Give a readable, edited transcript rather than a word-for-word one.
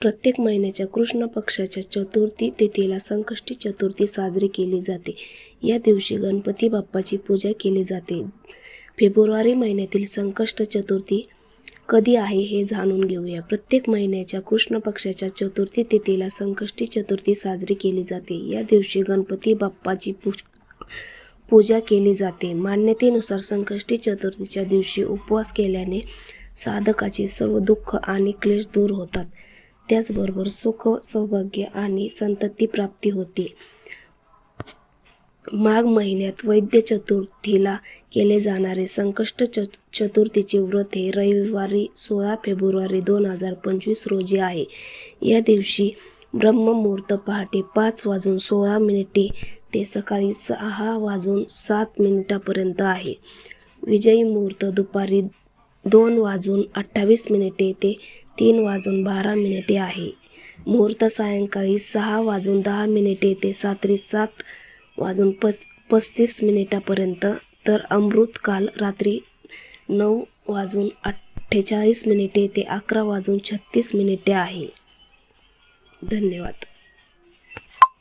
प्रत्येक महिन्याच्या कृष्ण पक्षाच्या चतुर्थी तिथीला संकष्टी चतुर्थी साजरी केली जाते. या दिवशी गणपती बाप्पाची पूजा केली जाते. फेब्रुवारी महिन्यातील संकष्ट चतुर्थी कधी आहे हे जाणून घेऊया. प्रत्येक महिन्याच्या कृष्ण पक्षाच्या चतुर्थी तिथीला संकष्टी चतुर्थी साजरी केली जाते. या दिवशी गणपती बाप्पाची पूजा केली जाते. मान्यतेनुसार संकष्टी चतुर्थीच्या दिवशी उपवास केल्याने साधकाचे सर्व दुःख आणि क्लेश दूर होतात. त्याचबरोबर सुख, सौभाग्य आणि संतती प्राप्ती होते. माघ महिन्यात वैद्य चतुर्थीला केले जाणारे संकष्ट चतुर्थीचे व्रत हे रविवारी 16 फेब्रुवारी 2025 रोजी आहे. या दिवशी ब्रह्ममुहूर्त पहाटे 5:16 ते सकाळी 6:07 आहे. विजयी मुहूर्त दुपारी 2:28 ते 3:12 आहे. मुहूर्त सायंकाळी 6:10 ते रात्री 7:35 तर अमृत काल रात्री 9:48 ते 11:36 आहे. धन्यवाद.